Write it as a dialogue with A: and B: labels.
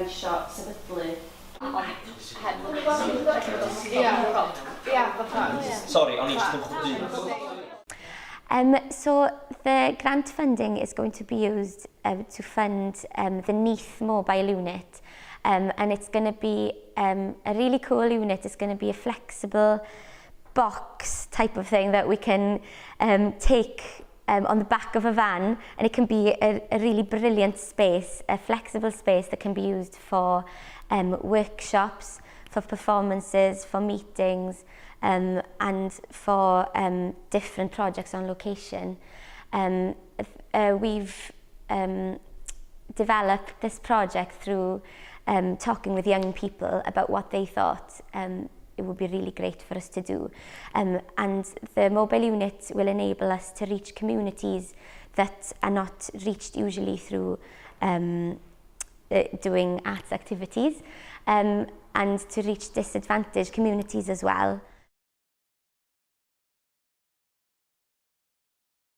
A: isio sefydlu.
B: Sorry, o'n i just yn chwilio.
C: So the grant funding is going to be used to fund the Nyth mobile unit, and it's going to be a really cool unit. It's going to be a flexible box type of thing that we can take on the back of a van, and it can be a really brilliant space, a flexible space that can be used for workshops, for performances, for meetings, and for different projects on location. We've developed this project through talking with young people about what they thought it would be really great for us to do. And the mobile unit will enable us to reach communities that are not reached usually through doing arts activities, and to reach disadvantaged communities as well.